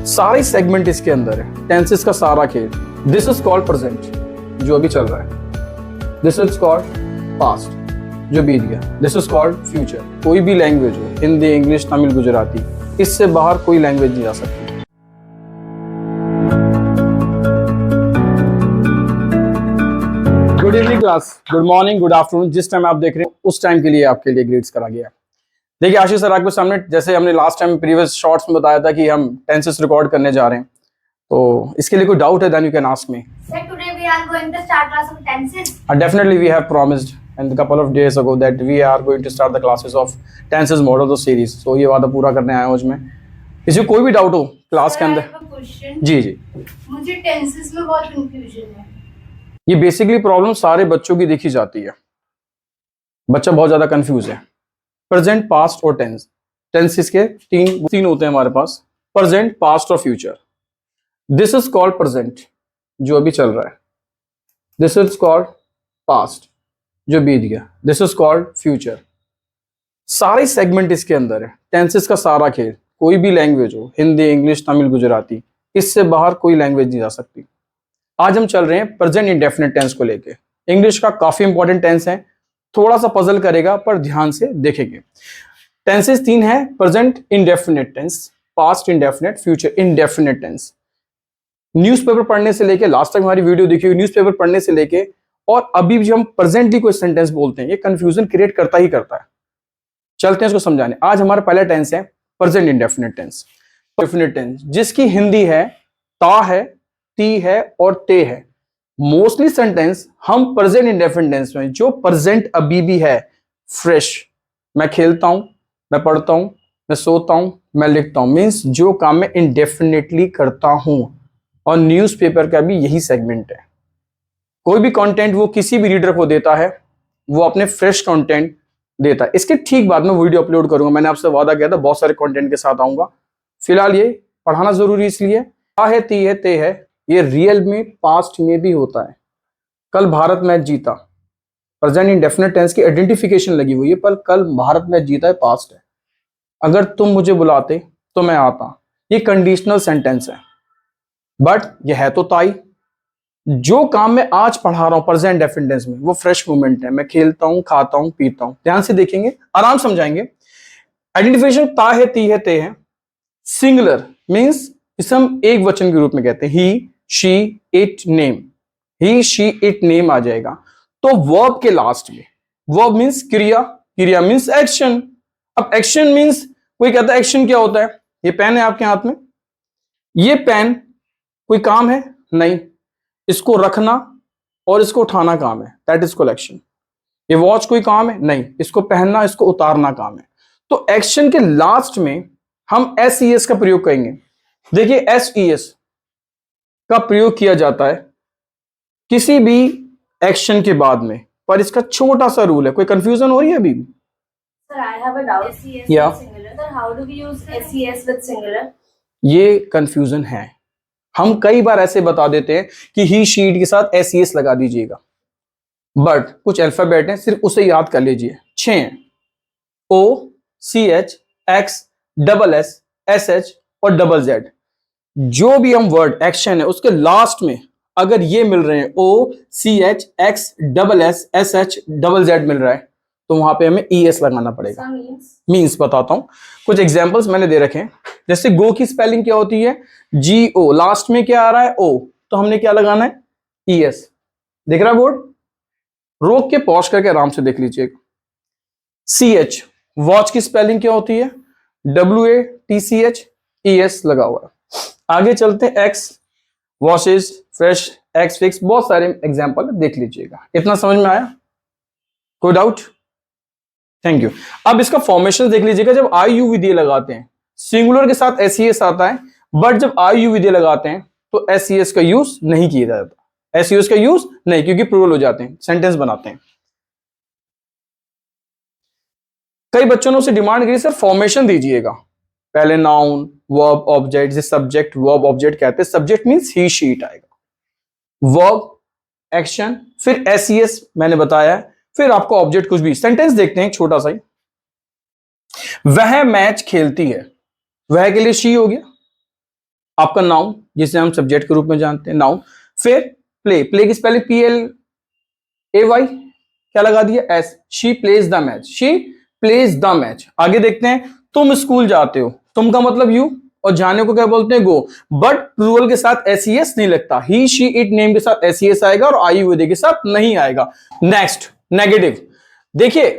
सारे सेगमेंट इसके अंदर है, टेंसेस का सारा खेल। दिस इज कॉल्ड प्रेजेंट जो अभी चल रहा है, दिस इज कॉल्ड पास्ट जो बीत गया, दिस इज कॉल्ड फ्यूचर। कोई भी लैंग्वेज हो, हिंदी, इंग्लिश, तमिल, गुजराती, इससे बाहर कोई लैंग्वेज नहीं जा सकती। Good evening class, good morning, good afternoon, जिस टाइम आप देख रहे हैं उस टाइम के लिए आपके लिए ग्रेड्स करा गया है। देखिए आशीष सर आपके सामने, जैसे हमने लास्ट टाइम प्रीवियस शॉर्ट्स में बताया था कि हम टेंसेस रिकॉर्ड करने जा रहे हैं, तो इसके लिए कोई डाउट है then you can ask me. Sir, today we are going to start class of tenses. Definitely we have promised and a couple of days ago that we are going to start the classes of tenses model of series. So ये वादा पूरा करने आया हूँ आज मैं। किसी को कोई भी डाउट हो क्लास के अंदर? क्वेश्चन जी जी, मुझे टेंसेस में बहुत कंफ्यूजन है। ये बेसिकली प्रॉब्लम सारे बच्चों की देखी जाती है। बच्चा बहुत ज्यादा कंफ्यूज है। प्रेजेंट, पास्ट और टेंस। टेंसेस के तीन होते हैं हमारे पास, प्रेजेंट, पास्ट और future. This is called present जो अभी चल रहा है, दिस इज कॉल्ड पास्ट जो बीत गया, दिस इज कॉल्ड फ्यूचर। सारे सेगमेंट इसके अंदर है, टेंसेस का सारा खेल। कोई भी लैंग्वेज हो, हिंदी, इंग्लिश, तमिल, गुजराती, इससे बाहर कोई लैंग्वेज नहीं जा सकती। आज हम चल रहे हैं प्रेजेंट इंडेफिनिट टेंस को लेके। इंग्लिश का काफी इंपॉर्टेंट टेंस है, थोड़ा सा पजल करेगा पर ध्यान से देखेंगे। टेंसेस तीन है, present indefinite tense, past indefinite, future indefinite tense. Newspaper पढ़ने से लेके, लास्ट टाइम हमारी वीडियो देखी हुई, न्यूज़पेपर पढ़ने से लेके और अभी भी हम प्रेजेंटली कोई सेंटेंस बोलते हैं, ये कंफ्यूजन क्रिएट करता ही करता है। चलते हैं इसको समझाने। आज हमारा पहला टेंस है present indefinite tense. Definite tense जिसकी हिंदी है ता है, ती है और ते है। मोस्टली सेंटेंस हम प्रेजेंट इंडेफिनिट टेंस में, जो प्रेजेंट अभी भी है, फ्रेश, मैं खेलता हूं, मैं पढ़ता हूं, मैं सोता हूं, मैं लिखता हूं, मीन्स जो काम मैं इंडेफिनिटली करता हूं। और न्यूज़पेपर का भी यही सेगमेंट है। कोई भी कंटेंट वो किसी भी रीडर को देता है, वो अपने फ्रेश कंटेंट देता है। इसके ठीक बाद में वीडियो अपलोड करूंगा, मैंने आपसे वादा किया था, बहुत सारे कंटेंट के साथ आऊंगा। फिलहाल ये पढ़ाना जरूरी इसलिए। ता है, ती है, ते है, ये रियल में पास्ट में भी होता है। कल भारत मैच जीता, प्रेजेंट इंडेफिनिट टेंस की आइडेंटिफिकेशन लगी हुई है, पर कल भारत मैच जीता है, पास्ट है। अगर तुम मुझे बुलाते तो मैं आता, ये कंडीशनल सेंटेंस है, बट यह है तो ताई। जो काम मैं आज पढ़ा रहा हूं प्रेजेंट इंडेफिनिट टेंस में, वो फ्रेश मोमेंट है, मैं खेलता हूं, खाता हूं, पीता हूं। ध्यान से देखेंगे, आराम समझाएंगे। आइडेंटिफिकेशन ता है, ती है, ते है। सिंगुलर मींस इसे हम एक वचन के रूप में कहते हैं, he, she, it, name. He, she, it, name आ जाएगा तो वर्ब के लास्ट में। वर्ब मींस क्रिया, क्रिया मींस एक्शन। अब एक्शन मींस, कोई कहता है एक्शन क्या होता है? ये पेन है आपके हाथ में, ये पेन कोई काम है? नहीं। इसको रखना और इसको उठाना काम है, दैट इज कॉल्ड एक्शन। ये वॉच कोई काम है? नहीं। इसको पहनना, इसको उतारना काम है। तो एक्शन के लास्ट में हम एस का प्रयोग करेंगे। देखिए एस का प्रयोग किया जाता है किसी भी एक्शन के बाद में, पर इसका छोटा सा रूल है। कोई कंफ्यूजन हो रही है अभी भी? Sir, I have a doubt. SES Yeah. with singular. Sir, how do we use SES with singular? ये कंफ्यूजन है। हम कई बार ऐसे बता देते हैं कि ही, शीट के साथ एस लगा दीजिएगा, बट कुछ अल्फाबेट हैं, सिर्फ उसे याद कर लीजिए। 6 हैं, O, CH, X, double S, SH और डबल Z। जो भी हम वर्ड एक्शन है उसके लास्ट में अगर ये मिल रहे हैं, O, CH, X, double S, SH, double Z मिल रहा है, तो वहां पे हमें ES लगाना पड़ेगा। मीन्स बताता हूं, कुछ एग्जांपल्स मैंने दे रखे हैं। जैसे गो की स्पेलिंग क्या होती है? GO, लास्ट में क्या आ रहा है? O, तो हमने क्या लगाना है? ES। दिख रहा है बोर्ड? रोक के पॉज करके आराम से देख लीजिएगा। CH, वॉच की स्पेलिंग क्या होती है? WATCH, ES लगा हुआ है। आगे चलते हैं, X, washes, fresh, X fix, बहुत सारे एग्जांपल देख लीजिएगा। इतना समझ में आया? कोई डाउट? Thank you. अब इसका फॉर्मेशन देख लीजिएगा। जब IUVD लगाते हैं, सिंगुलर के साथ SES आता है, बट जब IUVD लगाते हैं तो SES का यूज नहीं किया जाता। SES का यूज नहीं, क्योंकि प्लूरल हो जाते हैं, सेंटेंस बनाते हैं। कई बच्चों ने उसे डिमांड की, सर फॉर्मेशन दीजिएगा, पहले नाउन, वर्ब, ऑब्जेक्ट। जिस सब्जेक्ट, वर्ब, ऑब्जेक्ट कहते हैं। Subject means he, she, it आएगा, वर्ब, एक्शन, फिर SES मैंने बताया, फिर आपको ऑब्जेक्ट कुछ भी। सेंटेंस देखते हैं छोटा सा ही। वह मैच खेलती है, वह के लिए शी हो गया, आपका नाउन जिसे हम सब्जेक्ट के रूप में जानते हैं, नाउन। फिर प्ले, प्ले की स्पेलिंग PLAY, क्या लगा दिया? S. She plays the match, she plays the match. आगे देखते हैं, तुम स्कूल जाते हो, तुम का मतलब यू, और जाने को क्या बोलते हैं? गो। बट प्लूरल के साथ SES नहीं लगता, ही शी इट नेम के साथ SES आएगा और आयुर्वेदिक के साथ नहीं आएगा। Next, negative. देखिए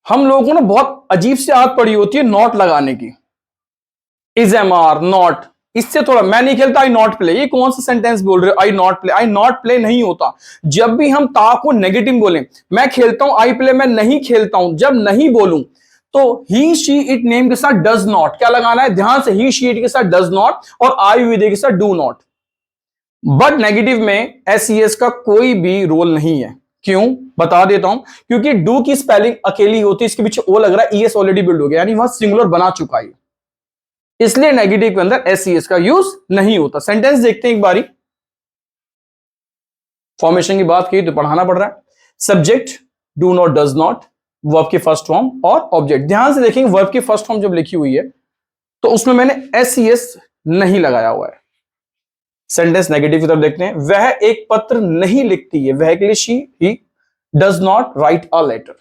हम लोगों को ना बहुत अजीब सी आदत पड़ी होती है नॉट लगाने की, इज MR नॉट, इससे थोड़ा, मैं नहीं खेलता, आई नॉट प्ले, ये कौन सा सेंटेंस बोल रहे हो? I not play, I not play नहीं होता। जब भी हम ता को नेगेटिव बोलें, मैं खेलता हूं, आई प्ले, मैं नहीं खेलता हूं, जब नहीं बोलूं तो ही शी इट नेम के साथ डज नॉट, क्या लगाना है? ध्यान से, ही शी इट के साथ डज नॉट और आई विद के साथ डू नॉट। बट नेगेटिव में SES का कोई भी रोल नहीं है। क्यों? बता देता हूं, क्योंकि डू की स्पेलिंग अकेली होती है, इसके पीछे ओ लग रहा है, ES ऑलरेडी बिल्ड हो गया, यानी वहां सिंगुलर बना चुका है, इसलिए नेगेटिव के अंदर SES का यूज नहीं होता। सेंटेंस देखते हैं एक बारी। फॉर्मेशन की बात की तो पढ़ाना पड़ रहा है। Subject do not, does not, verb की फर्स्ट फॉर्म और ऑब्जेक्ट। ध्यान से देखेंगे, वर्ब की फर्स्ट फॉर्म जब लिखी हुई है तो उसमें मैंने SES नहीं लगाया हुआ है। सेंटेंस नेगेटिव की तरफ देखते हैं। वह एक पत्र नहीं लिखती है, वह के लिए she he does not write a letter,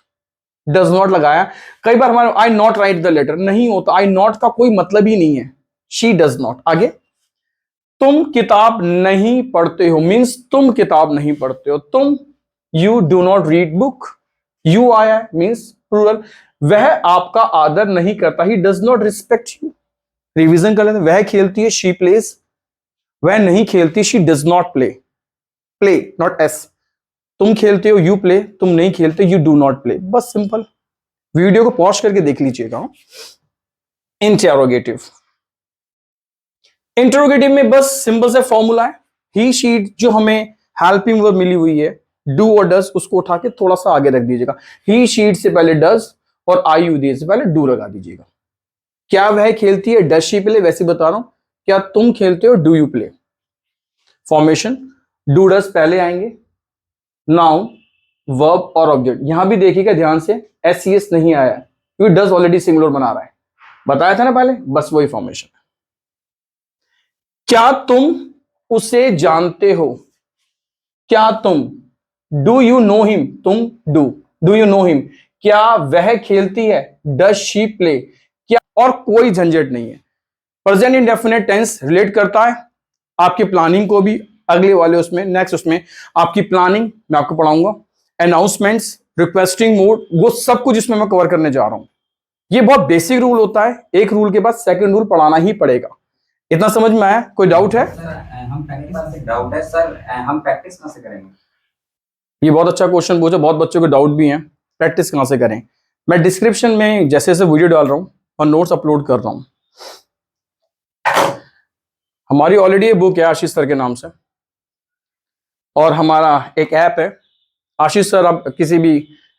does not लगाया। कई बार हमारे I not write the letter नहीं होता, आई नॉट का कोई मतलब ही नहीं है, शी डज नॉट। आगे, तुम किताब नहीं पढ़ते हो, मींस तुम किताब नहीं पढ़ते हो, तुम, you do not read book, you आया मींस प्लूरल। वह आपका आदर नहीं करता, ही does not respect you. Revision कर लेते हैं, वह खेलती है, शी प्लेज, वह नहीं खेलती, she does not play, play not S. तुम खेलते हो, यू प्ले, तुम नहीं खेलते, यू डू नॉट प्ले। बस सिंपल। वीडियो को पॉज करके देख लीजिएगा। इंटेरोगेटिव, इंटेरोगेटिव में बस सिंपल से फॉर्मूला है, ही शीट जो हमें हेल्पिंग वर्ब मिली हुई है, डू और डज, उसको उठा के थोड़ा सा आगे रख दीजिएगा। ही शीट से पहले डज और IUD से पहले डू लगा दीजिएगा। क्या वह खेलती है? डज शी प्ले, वैसे बता रहा हूं। क्या तुम खेलते हो? Do you play. Formation, do does पहले आएंगे, नाउन, वर्ब और ऑब्जेक्ट। यहां भी देखिएगा ध्यान से, SES नहीं आया क्योंकि डज ऑलरेडी सिंगुलर बना रहा है, बताया था ना पहले, बस वही फॉर्मेशन। क्या तुम उसे जानते हो? क्या तुम, डू यू नो हिम, तुम डू यू नो हिम। क्या वह खेलती है? Does she play. क्या, और कोई झंझट नहीं है। प्रेजेंट इंडेफिनिट टेंस रिलेट करता है आपकी प्लानिंग को भी, अगले वाले उसमें, नेक्स्ट उसमें आपकी प्लानिंग मैं आपको पढ़ाऊंगा। अनाउंसमेंट्स, रिक्वेस्टिंग मोड, वो सब कुछ इसमें मैं कवर करने जा रहा हूं। ये बहुत बेसिक रूल होता है, एक रूल के बाद सेकंड रूल पढ़ाना ही पड़ेगा। इतना समझ में आया? कोई डाउट है? हम प्रैक्टिस डाउट है सर, हम प्रैक्टिस कहां से करेंगे? ये बहुत अच्छा क्वेश्चन पूछा, बहुत बच्चों के डाउट भी हैं। प्रैक्टिस कहां से करें? मैं डिस्क्रिप्शन में जैसे जैसे वीडियो डाल रहा हूं और नोट्स अपलोड कर रहा हूं। हमारी ऑलरेडी ये बुक है आशीष सर के नाम से, और हमारा एक ऐप है आशीष सर। आप किसी भी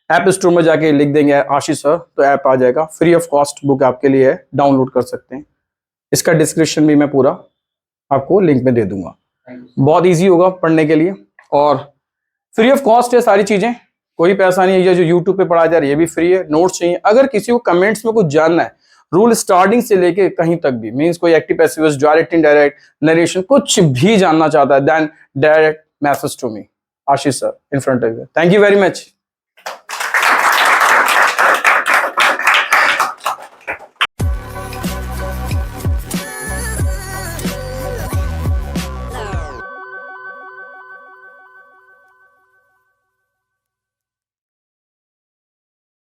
ऐप स्टोर में जाके लिख देंगे आशीष सर तो ऐप आ जाएगा। फ्री ऑफ कॉस्ट बुक आपके लिए है, डाउनलोड कर सकते हैं। इसका डिस्क्रिप्शन भी मैं पूरा आपको लिंक में दे दूंगा। बहुत इजी होगा पढ़ने के लिए, और फ्री ऑफ कॉस्ट है सारी चीजें, कोई पैसा नहीं है। ये जो यूट्यूब पे पढ़ाया जा रहा है ये भी फ्री है। नोट्स चाहिए, अगर किसी को कमेंट्स में कुछ जानना है, रूल स्टार्टिंग से लेके कहीं तक भी, मींस कोई active passive direct indirect narration कुछ भी जानना चाहता है, then direct message to me Ashish sir in front of you. Thank you very much.